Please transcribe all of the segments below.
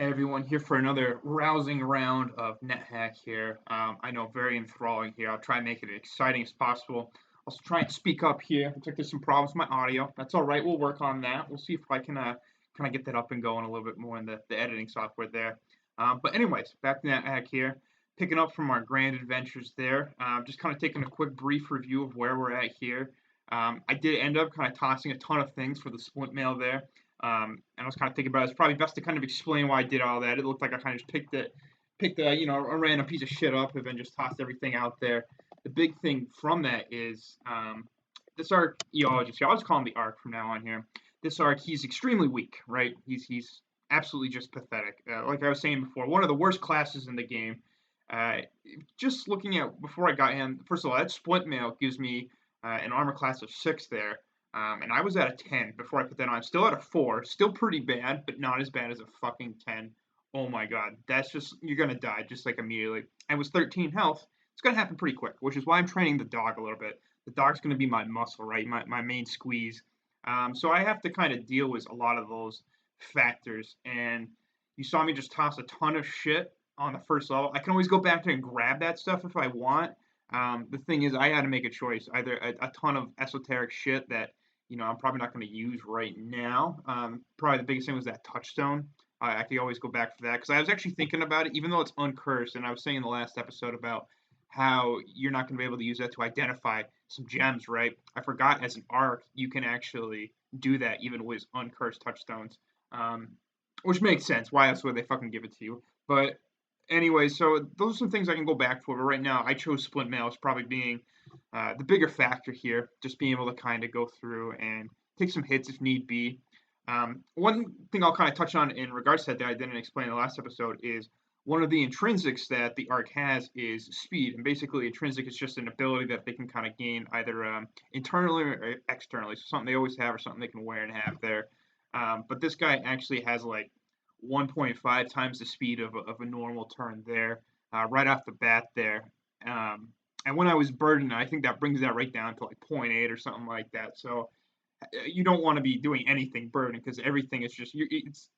Hey everyone, here for another rousing round of NetHack here. I know, very enthralling here. I'll try and make it as exciting as possible. I'll try and speak up here. Looks like there's some problems with my audio. That's all right. We'll work on that. We'll see if I can kind of get that up and going a little bit more in the editing software there. But anyways, back to NetHack here. Picking up from our grand adventures there. Just kind of taking a quick brief review of where we're at here. I did end up kind of tossing a ton of things for the Splint mail there. And I was kind of thinking about it. It's probably best to kind of explain why I did all that. It looked like I kind of just picked a random piece of shit up and then just tossed everything out there. The big thing from that is this archaeologist. I'll just call him the Ark from now on here. This Ark, he's extremely weak, right? He's absolutely just pathetic. Like I was saying before, one of the worst classes in the game. Uh, just looking at before I got him, first of all, that splint mail gives me an armor class of 6 there. And I was at a 10 before I put that on. Still at a 4. Still pretty bad, but not as bad as a fucking 10. Oh my god. That's just, you're gonna die just like immediately. I was 13 health. It's gonna happen pretty quick, which is why I'm training the dog a little bit. The dog's gonna be my muscle, right? My main squeeze. So I have to kind of deal with a lot of those factors. And you saw me just toss a ton of shit on the first level. I can always go back there and grab that stuff if I want. The thing is, I had to make a choice. Either a ton of esoteric shit that I'm probably not going to use right now. Probably the biggest thing was that touchstone. I could always go back for that because I was actually thinking about it, even though it's uncursed. And I was saying in the last episode about how you're not going to be able to use that to identify some gems, right? I forgot as an arc, you can actually do that even with uncursed touchstones, um, which makes sense. Why else would they fucking give it to you? But anyway, so those are some things I can go back for. But right now, I chose Splint Mail as probably being the bigger factor here, just being able to kind of go through and take some hits if need be. One thing I'll kind of touch on in regards to that I didn't explain in the last episode is one of the intrinsics that the arc has is speed. And basically, intrinsic is just an ability that they can kind of gain either internally or externally. So something they always have or something they can wear and have there. But this guy actually has like 1.5 times the speed of a normal turn there, right off the bat there. Um, and when I was burdened, I think that brings that right down to like zero point 0.8 or something like that. So you don't want to be doing anything burdened because everything is just it's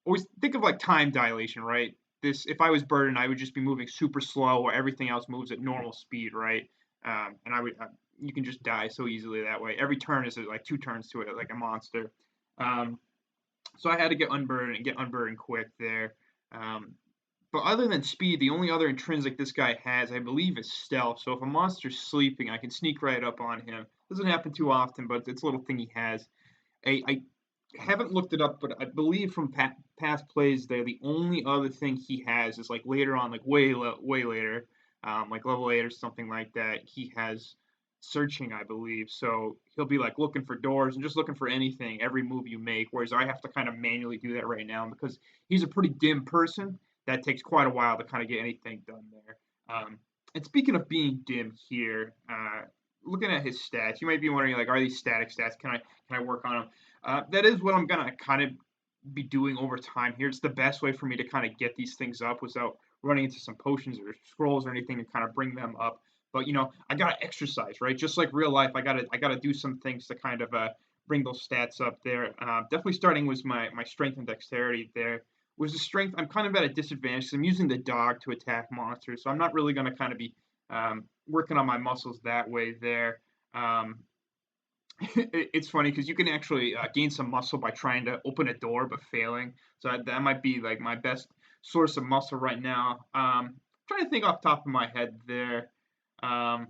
always think of like time dilation, right? This if I was burdened, I would just be moving super slow, where everything else moves at normal speed, right? And I would you can just die so easily that way. Every turn is like 2 turns to it, like a monster. Um, so I had to get unburdened and get unburdened quick there. Um, but other than speed, the only other intrinsic this guy has, I believe, is stealth. So if a monster's sleeping, I can sneak right up on him. Doesn't happen too often, but it's a little thing he has. I haven't looked it up, but I believe from past plays there, the only other thing he has is like later on, like way later, like level 8 or something like that. He has searching, I believe. So he'll be like looking for doors and just looking for anything every move you make. Whereas I have to kind of manually do that right now because he's a pretty dim person. That takes quite a while to kind of get anything done there. And speaking of being dim here, looking at his stats, you might be wondering like, are these static stats? Can I work on them? That is what I'm gonna kind of be doing over time here. It's the best way for me to kind of get these things up without running into some potions or scrolls or anything to kind of bring them up. But I gotta exercise, right? Just like real life, I gotta do some things to kind of bring those stats up there. Definitely starting with my strength and dexterity there. With the strength, I'm kind of at a disadvantage. 'Cause I'm using the dog to attack monsters, so I'm not really gonna kind of be working on my muscles that way there. Um, it's funny because you can actually gain some muscle by trying to open a door but failing. So that might be like my best source of muscle right now. Trying to think off the top of my head there. Um,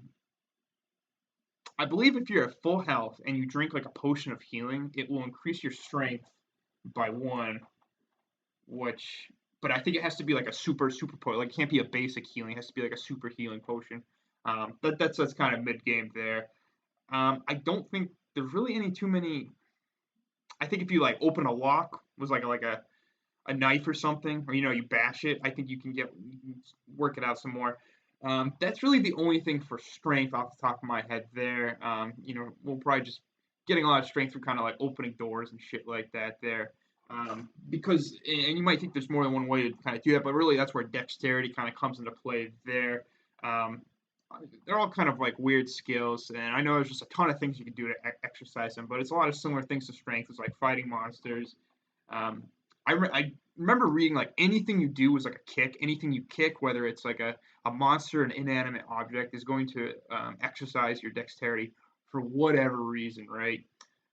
I believe if you're at full health and you drink like a potion of healing, it will increase your strength by 1. Which, but I think it has to be like a super potion. Like it can't be a basic healing. It has to be like a super healing potion. That's kind of mid game there. I don't think there's really any too many. I think if you like open a lock was like a knife or something, or you bash it, I think you can work it out some more. That's really the only thing for strength off the top of my head there. We'll probably just getting a lot of strength from kind of like opening doors and shit like that there. Because and you might think there's more than one way to kind of do that, but really that's where dexterity kind of comes into play there. Um, they're all kind of like weird skills, and I know there's just a ton of things you can do to exercise them, but it's a lot of similar things to strength. It's like fighting monsters, um, I remember reading like anything you do was like a kick. Anything you kick, whether it's like a monster, an inanimate object, is going to exercise your dexterity for whatever reason, right?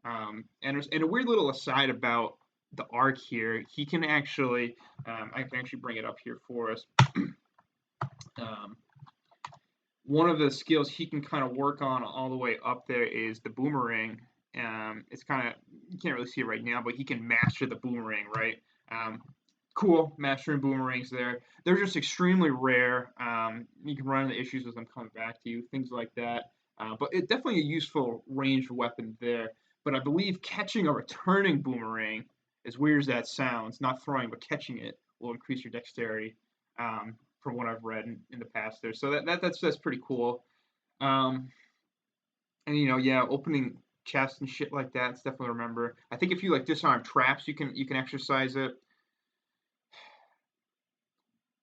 And a weird little aside about the arc here, he can actually, I can actually bring it up here for us. Um, One of the skills he can kind of work on all the way up there is the boomerang. It's kind of, you can't really see it right now, but he can master the boomerang, right? Um, cool, mastering boomerangs there. They're just extremely rare. You can run into issues with them coming back to you, things like that. But it's definitely a useful ranged weapon there. But I believe catching a returning boomerang, as weird as that sounds, not throwing but catching it, will increase your dexterity. From what I've read in the past there. So that's pretty cool. Um, and yeah, opening chests and shit like that. It's definitely remember. I think if you like disarm traps, you can exercise it.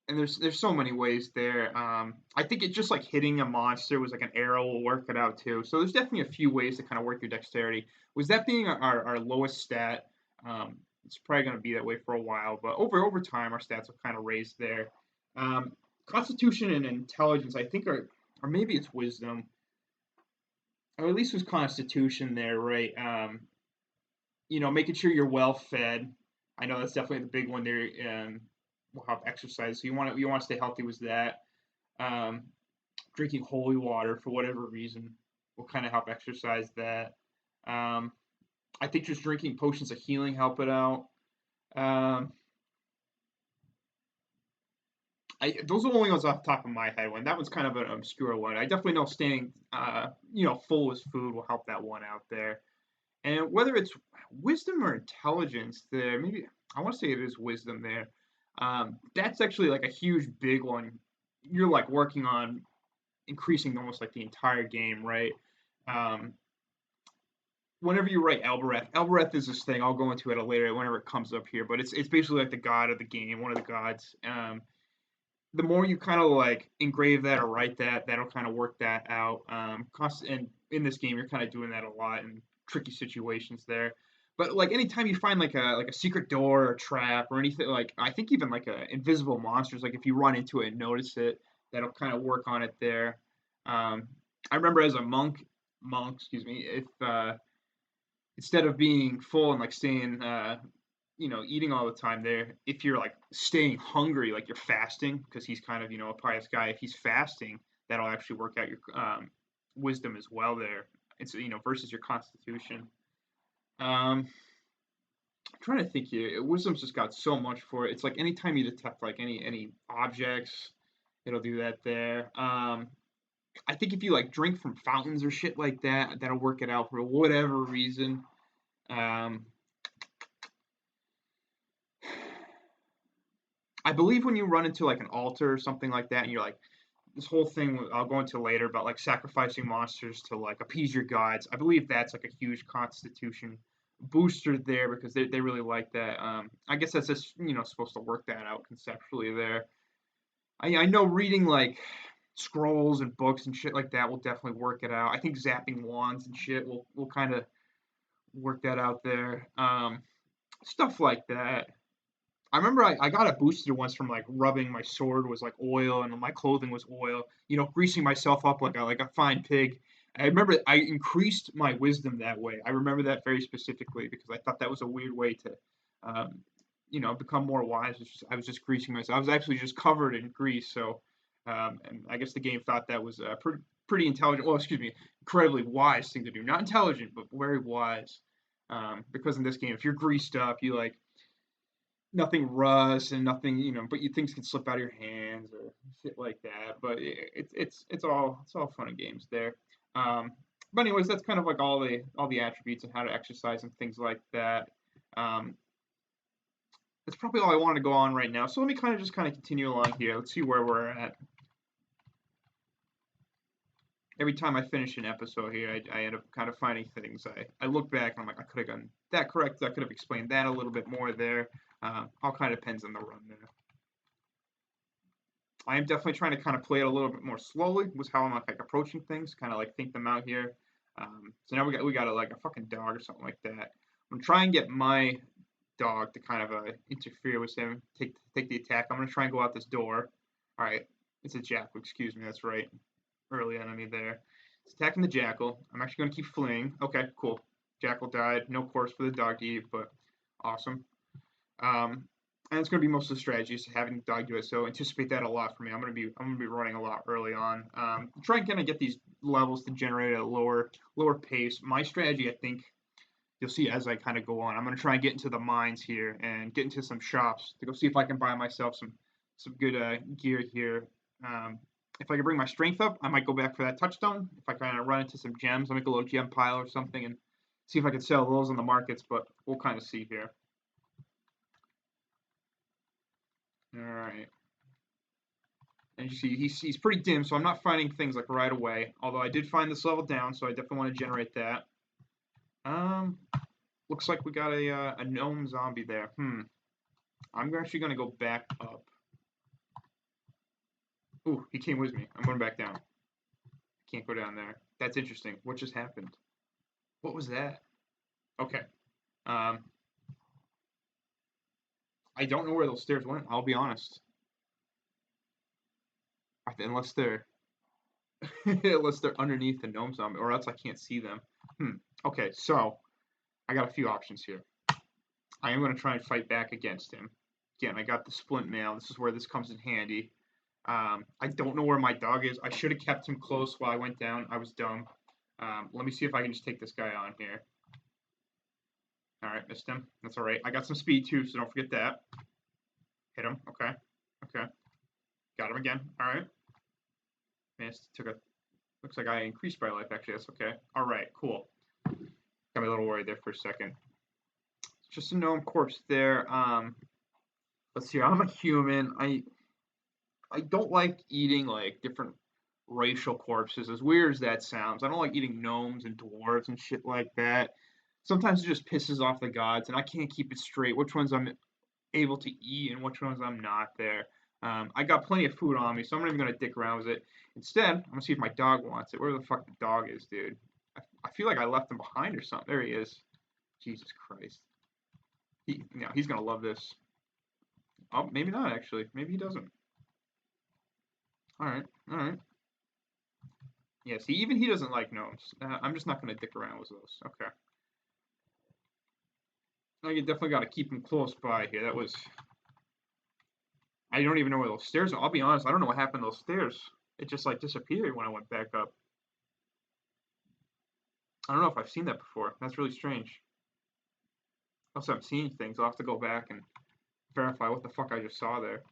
And there's so many ways there. I think it just like hitting a monster was like an arrow will work it out too. So there's definitely a few ways to kind of work your dexterity. Was that being our lowest stat? It's probably going to be that way for a while, but over time our stats will kind of raise there. Um, Constitution and intelligence, I think, or maybe it's wisdom, or at least it was Constitution there, right? Making sure you're well fed. I know that's definitely the big one there. Will help exercise. So you want to stay healthy. Was that um, drinking holy water for whatever reason will kind of help exercise that. Um, I think just drinking potions of healing help it out. Um, those are the only ones off the top of my head. One that one's kind of an obscure one. I definitely know staying full with food will help that one out there. And whether it's wisdom or intelligence, there maybe I want to say it is wisdom there. That's actually like a huge big one. You're like working on increasing almost like the entire game, right? Um, Whenever you write Elbereth is this thing. I'll go into it later whenever it comes up here, but it's basically like the god of the game, one of the gods. The more you kind of like engrave that or write that, that'll kind of work that out. And in this game, you're kind of doing that a lot in tricky situations there. But like anytime you find like a secret door or a trap or anything, like I think even like a invisible monsters, like if you run into it and notice it, that'll kind of work on it there. Um, I remember as a monk, excuse me, if instead of being full and like staying eating all the time there, if you're like staying hungry, like you're fasting, because he's kind of, a pious guy, if he's fasting, that'll actually work out your wisdom as well there. It's, versus your constitution. I'm trying to think here. Wisdom's just got so much for it. It's like anytime you detect like any objects, it'll do that there. I think if you like drink from fountains or shit like that, that'll work it out for whatever reason. Um, I believe when you run into like an altar or something like that, and you're like, this whole thing I'll go into later about like sacrificing monsters to like appease your gods. I believe that's like a huge constitution booster there because they really like that. I guess that's just supposed to work that out conceptually there. I know reading like scrolls and books and shit like that will definitely work it out. I think zapping wands and shit will kind of work that out there. Stuff like that. I remember I got a booster once from like rubbing my sword was like oil and my clothing was oil, greasing myself up like a fine pig. I remember I increased my wisdom that way. I remember that very specifically because I thought that was a weird way to, um, become more wise. I was just greasing myself. I was actually just covered in grease. So, and I guess the game thought that was a pretty intelligent. Well, excuse me, incredibly wise thing to do. Not intelligent, but very wise. Because in this game, if you're greased up, you like nothing rust and nothing, but things can slip out of your hands or shit like that. But it's all fun and games there. Um, but anyways, that's kind of like all the attributes and how to exercise and things like that. Um, that's probably all I want to go on right now. So let me kind of continue along here. Let's see where we're at. Every time I finish an episode here, I end up kind of finding things. I look back and I'm like, I could have done that correct. I could have explained that a little bit more there. All kind of depends on the run there. I am definitely trying to kind of play it a little bit more slowly. Was how I'm like approaching things, kind of like think them out here. So now we got like a fucking dog or something like that. I'm gonna try and get my dog to kind of interfere with him, take the attack. I'm gonna try and go out this door. All right, it's a jackal. Excuse me. That's right. Early enemy there. It's attacking the jackal. I'm actually gonna keep fleeing. Okay, cool. Jackal died. No course for the dog to eat, but awesome. And it's going to be most of the strategies having the dog do it. So anticipate that a lot for me. I'm going to be running a lot early on. Try and kind of get these levels to generate at a lower pace. My strategy, I think, you'll see as I kind of go on. I'm going to try and get into the mines here and get into some shops to go see if I can buy myself some good gear here. If I can bring my strength up, I might go back for that touchstone. If I kind of run into some gems, I'll make a little gem pile or something and see if I can sell those on the markets. But we'll kind of see here. All right. And you see, he's pretty dim, so I'm not finding things like right away. Although I did find this level down, so I definitely want to generate that. Looks like we got a gnome zombie there. I'm actually gonna go back up. Ooh, he came with me. I'm going back down. Can't go down there. That's interesting. What just happened? What was that? Okay. I don't know where those stairs went. I'll be honest. Unless they're unless they're underneath the gnome zombie, or else I can't see them. Okay, so I got a few options here. I am going to try and fight back against him. Again, I got the splint mail. This is where this comes in handy. I don't know where my dog is. I should have kept him close while I went down. I was dumb. Let me see if I can just take this guy on here. All right, missed him. That's all right. I got some speed too, so don't forget that. Hit him. Okay. Okay. Got him again. All right. Missed. Looks like I increased my life. Actually, that's okay. All right. Cool. Got me a little worried there for a second. It's just a gnome corpse there. Let's see. I'm a human. I don't like eating like different racial corpses. As weird as that sounds, I don't like eating gnomes and dwarves and shit like that. Sometimes it just pisses off the gods, and I can't keep it straight. Which ones I'm able to eat and which ones I'm not there. I got plenty of food on me, so I'm not even going to dick around with it. Instead, I'm going to see if my dog wants it. Where the fuck the dog is, dude? I feel like I left him behind or something. There he is. Jesus Christ. He's going to love this. Oh, maybe not, actually. Maybe he doesn't. Alright, alright. Yeah, see, even he doesn't like gnomes. I'm just not going to dick around with those. Okay. You definitely got to keep him close by here. That was... I don't even know where those stairs are. I'll be honest, I don't know what happened to those stairs. It just, like, disappeared when I went back up. I don't know if I've seen that before. That's really strange. Also, I'm seeing things. I'll have to go back and verify what the fuck I just saw there.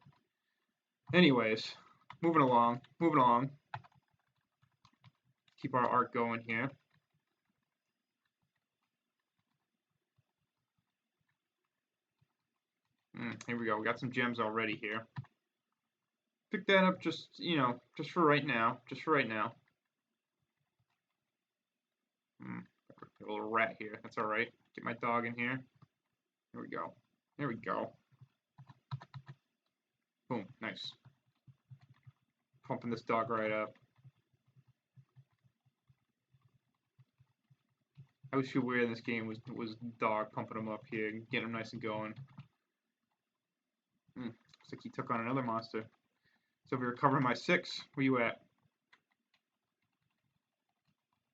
Anyways, moving along. Keep our arc going here. Here we go. We got some gems already here. Pick that up just for right now. Just for right now. A little rat here. That's alright. Get my dog in here. There we go. There we go. Boom. Nice. Pumping this dog right up. I always feel weird in this game was dog pumping him up here and getting him nice and going. Looks like he took on another monster. So we recovering my 6. Where you at?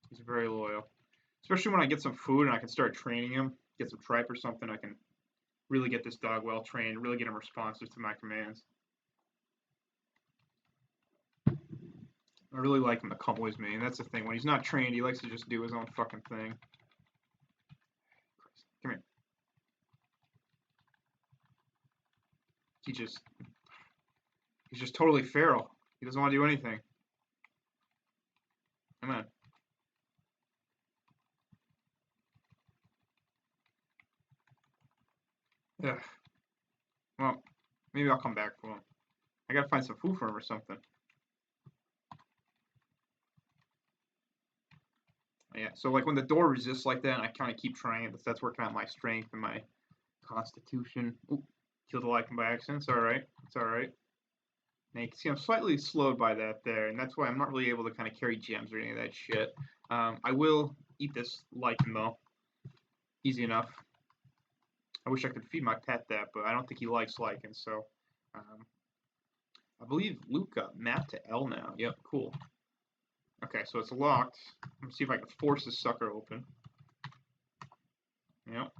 He's very loyal. Especially when I get some food and I can start training him. Get some tripe or something, I can really get this dog well trained, really get him responsive to my commands. I really like him to come with me, and that's the thing. When he's not trained, he likes to just do his own fucking thing. Come here. He's just totally feral. He doesn't want to do anything. Come on. Ugh. Well, maybe I'll come back for him. I gotta find some food for him or something. Yeah, so like when the door resists like that, I kind of keep trying it. That's working out my strength and my constitution. Ooh, killed a lichen by accident. It's alright. It's alright. Now you can see I'm slightly slowed by that there, and that's why I'm not really able to kind of carry gems or any of that shit. I will eat this lichen though. Easy enough. I wish I could feed my pet that, but I don't think he likes lichen, so I believe Luke got mapped to L now. Yep, cool. Okay, so it's locked. Let me see if I can force this sucker open. Yep.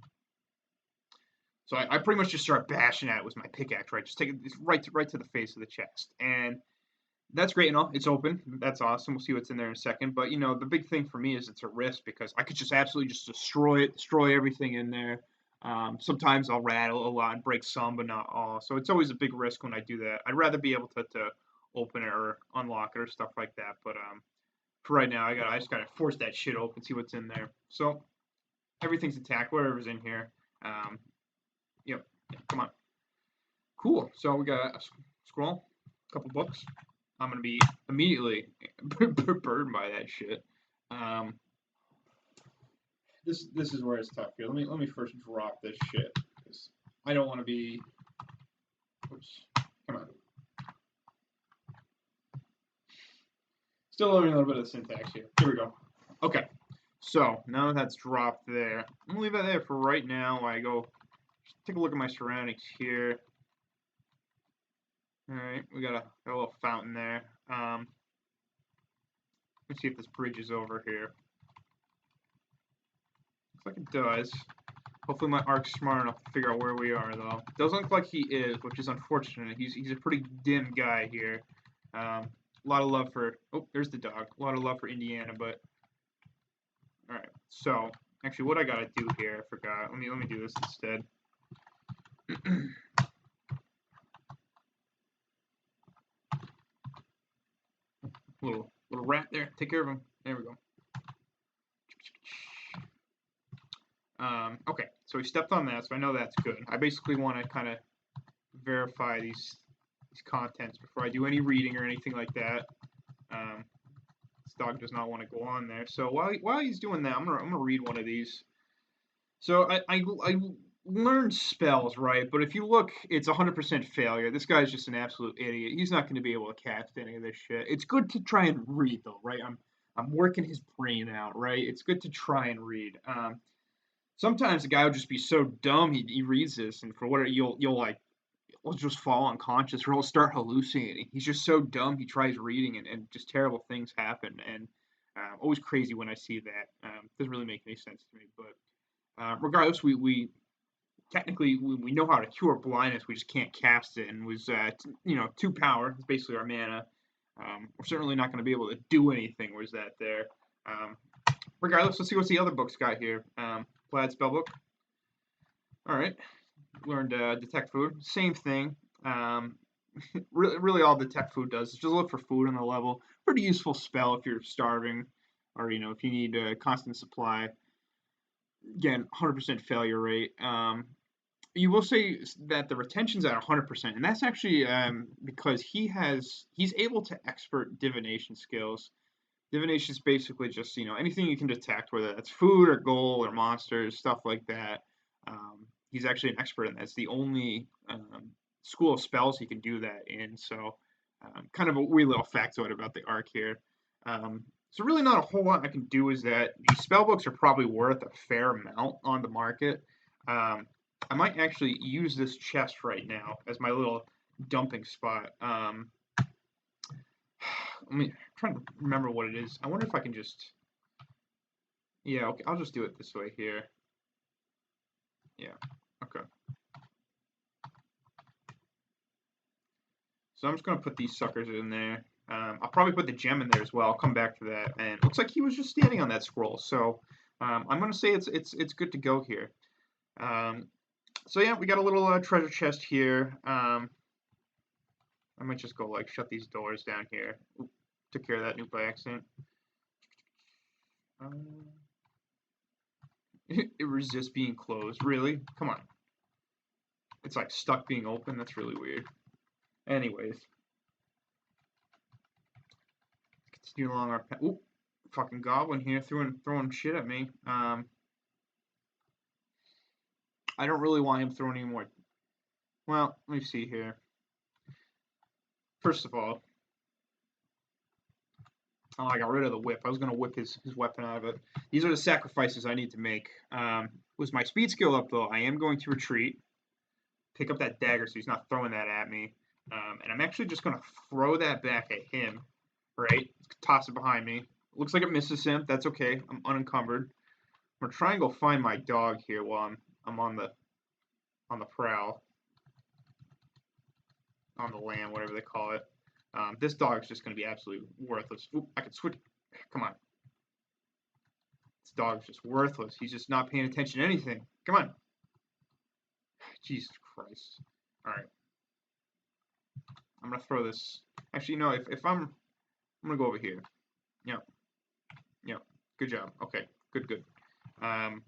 So I pretty much just start bashing at it with my pickaxe, right? Just take it right to the face of the chest. And that's great and all. It's open. That's awesome. We'll see what's in there in a second. But, you know, the big thing for me is it's a risk because I could just absolutely just destroy it, destroy everything in there. Sometimes I'll rattle a lot and break some, but not all. So it's always a big risk when I do that. I'd rather be able to open it or unlock it or stuff like that. But for right now, I just gotta force that shit open, see what's in there. So everything's intact, whatever's in here. Yep, come on. Cool. So we got a scroll, a couple books. I'm gonna be immediately burned by that shit. This is where it's tough here. Let me first drop this shit because I don't want to be. Oops. Come on. Still learning a little bit of the syntax here. Here we go. Okay. So now that that's dropped there, I'm gonna leave that there for right now. While I go take a look at my surroundings here. All right, we got a little fountain there. Let's see if this bridge is over here. Looks like it does. Hopefully my arc's smart enough to figure out where we are, though. Doesn't look like he is, which is unfortunate. He's a pretty dim guy here. A lot of love for... Oh, there's the dog. A lot of love for Indiana, but... Alright, so... Actually, what I gotta do here, I forgot. Let me do this instead. little rat there. Take care of him. There we go. Okay, so he stepped on that, so I know that's good. I basically want to kind of verify these contents before I do any reading or anything like that. This dog does not want to go on there. So while he's doing that, I'm gonna read one of these. So I learned spells, right? But if you look, it's 100% failure. This guy's just an absolute idiot. He's not going to be able to cast any of this shit. It's good to try and read, though, right? I'm working his brain out, right? It's good to try and read. Sometimes the guy will just be so dumb he reads this, and for what you'll like, he'll just fall unconscious or he'll start hallucinating. He's just so dumb. He tries reading and just terrible things happen. And always crazy when I see that. Doesn't really make any sense to me, but regardless, we technically we know how to cure blindness. We just can't cast it, and was 2 power. It's basically our mana. We're certainly not going to be able to do anything. Was that there? Regardless, let's see what the other books got here. Plaid spellbook. All right, learned detect food. Same thing. Really, all detect food does is just look for food on the level. Pretty useful spell if you're starving, or if you need a constant supply. Again, 100% failure rate. You will say that the retention's at 100%, and that's actually because he's able to expert divination skills. Divination is basically just anything you can detect, whether that's food or gold or monsters, stuff like that. He's actually an expert in that. It's the only school of spells he can do that in. So, kind of a wee little factoid about the arc here. So really not a whole lot I can do is that these spellbooks are probably worth a fair amount on the market. I might actually use this chest right now as my little dumping spot. I'm trying to remember what it is. I wonder if I can just... Yeah, okay, I'll just do it this way here. Yeah, okay. So I'm just going to put these suckers in there. I'll probably put the gem in there as well. I'll come back to that. And it looks like he was just standing on that scroll. So I'm going to say it's good to go here. So yeah, we got a little treasure chest here. I might just go shut these doors down here. Oop, took care of that nuke by accident. It resists being closed. Really? Come on. It's stuck being open. That's really weird. Anyways. Continue along our path. Oop, fucking goblin here throwing shit at me. I don't really want him throwing any more. Well, let me see here. First of all, I got rid of the whip. I was going to whip his weapon out of it. These are the sacrifices I need to make. Was my speed skill up, though, I am going to retreat, pick up that dagger so he's not throwing that at me. And I'm actually just going to throw that back at him, right? Toss it behind me. Looks like it misses him. That's okay. I'm unencumbered. I'm going to try and go find my dog here while I'm on the prowl. On the lam, whatever they call it. This dog's just going to be absolutely worthless. Oop, I can switch. Come on. This dog's just worthless. He's just not paying attention to anything. Come on. Jesus Christ. All right. I'm going to throw this. Actually, no, if I'm going to go over here. Yep. Yep. Good job. Okay. Good, good. I'm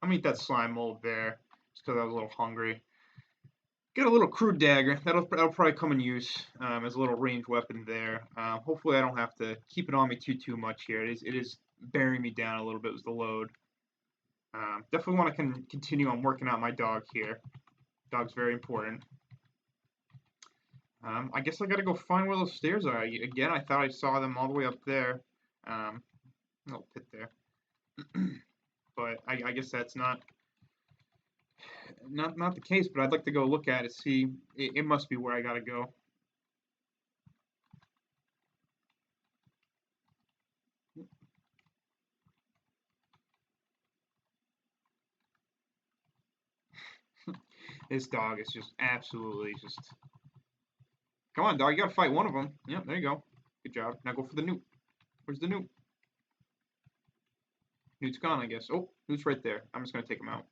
going to eat that slime mold there just because I was a little hungry. Get a little crude dagger. That'll probably come in use as a little ranged weapon there. Hopefully I don't have to keep it on me too much here. It is bearing me down a little bit with the load. Definitely want to continue on working out my dog here. Dog's very important. I guess I got to go find where those stairs are. Again, I thought I saw them all the way up there. Little pit there. But I guess that's not the case, but I'd like to go look at it, see. It must be where I gotta go. This dog is just absolutely just. Come on, dog, you gotta fight one of them. Yep, there you go. Good job. Now go for the newt. Where's the newt? Newt's gone, I guess. Oh, newt's right there. I'm just gonna take him out.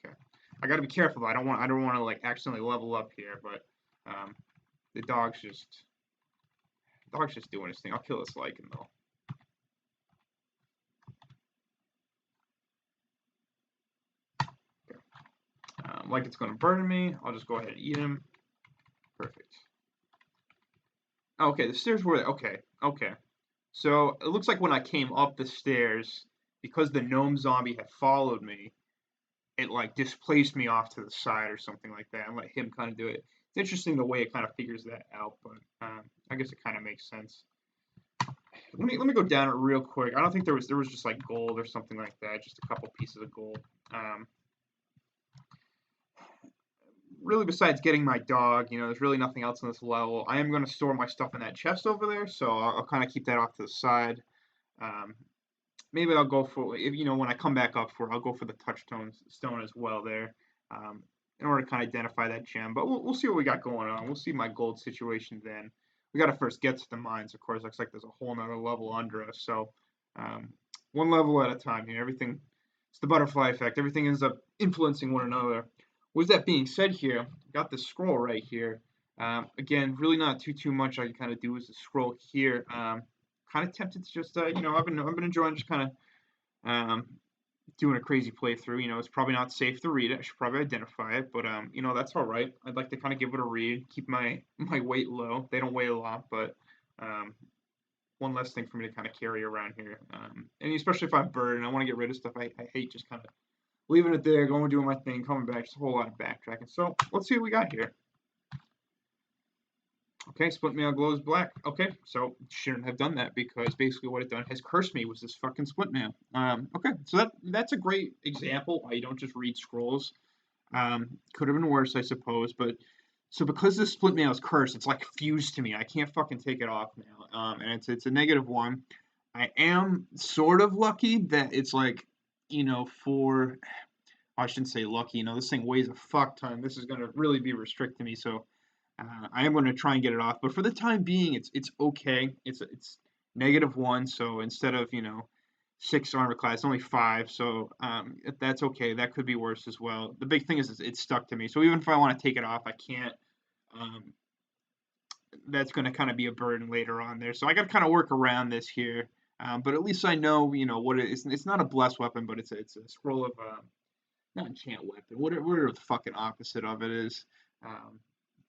Okay. I gotta be careful. I don't want to like accidentally level up here, but the dog's just doing his thing. I'll kill this lichen though. Okay. Like it's gonna burn me. I'll just go ahead and eat him. Perfect. Okay, the stairs were there. Okay, okay. So it looks like when I came up the stairs, because the gnome zombie had followed me, it like displaced me off to the side or something like that and let him kind of do it. It's interesting the way it kind of figures that out, but I guess it kind of makes sense. Let me go down it real quick. I don't think there was just like gold or something like that, just a couple pieces of gold. Really, besides getting my dog, there's really nothing else on this level. I am going to store my stuff in that chest over there, so I'll kind of keep that off to the side. Maybe I'll go for, when I come back up I'll go for the touchstone stone as well there, in order to kind of identify that gem. But we'll see what we got going on. We'll see my gold situation then. We got to first get to the mines, of course. Looks like there's a whole nother level under us. So one level at a time here. Everything, it's the butterfly effect. Everything ends up influencing one another. With that being said here, got the scroll right here. Again, really not too much I can kind of do with the scroll here. Kind of tempted to just, I've been enjoying just kind of doing a crazy playthrough. It's probably not safe to read it. I should probably identify it, but that's all right. I'd like to kind of give it a read, keep my weight low. They don't weigh a lot, but one less thing for me to kind of carry around here. And especially if I'm burdened, I want to get rid of stuff. I hate just kind of leaving it there, going doing my thing, coming back. Just a whole lot of backtracking. So let's see what we got here. Okay, Splint mail glows black. Okay, so shouldn't have done that because basically what it done has cursed me was this fucking Splint mail. Okay, so that's a great example why you don't just read scrolls. Could have been worse, I suppose, but so because this Splint mail is cursed, it's like fused to me. I can't fucking take it off now. And it's a -1. I am sort of lucky that it's like, for I shouldn't say lucky. This thing weighs a fuck ton. This is gonna really be restricting me, so. I am going to try and get it off, but for the time being, it's okay. It's -1, so instead of 6 armor class, it's only 5, so that's okay. That could be worse as well. The big thing is it's stuck to me, so even if I want to take it off, I can't. That's going to kind of be a burden later on there, so I got to kind of work around this here. But at least I know what it is. It's not a blessed weapon, but it's a scroll of not enchant weapon. Whatever the fucking opposite of it is.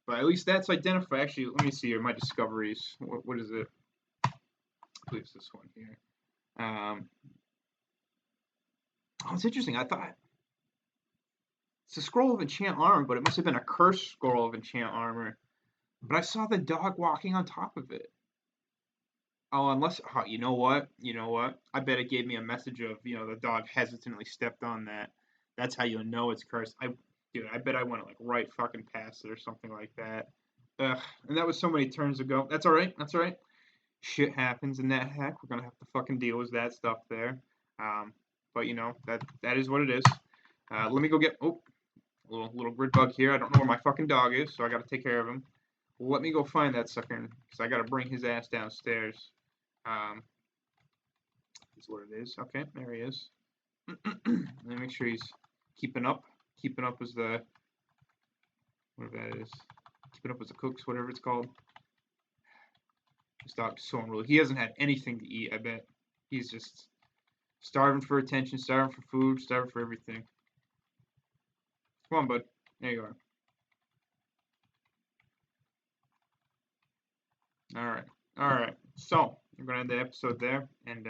But at least that's identified. Actually, let me see here. My discoveries. What is it? I believe it's this one here. It's interesting. I thought it's a scroll of enchant armor, but it must have been a cursed scroll of enchant armor. But I saw the dog walking on top of it. Oh, unless, you know what? I bet it gave me a message of, the dog hesitantly stepped on that. That's how you know it's cursed. Dude, I bet I went like right fucking past it or something like that. Ugh, and that was so many turns ago. That's all right. That's all right. Shit happens in that hack. We're gonna have to fucking deal with that stuff there. But you know that is what it is. Let me go get a little grid bug here. I don't know where my fucking dog is, so I gotta take care of him. Let me go find that sucker because I gotta bring his ass downstairs. That's what it is. Okay, there he is. Let me make sure he's keeping up. Keeping up is the whatever that is. Keeping up with the cooks, whatever it's called. This dog's so unruly. He hasn't had anything to eat, I bet. He's just starving for attention, starving for food, starving for everything. Come on, bud. There you are. Alright. Alright. So, I'm going to end the episode there, and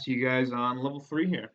see you guys on level 3 here.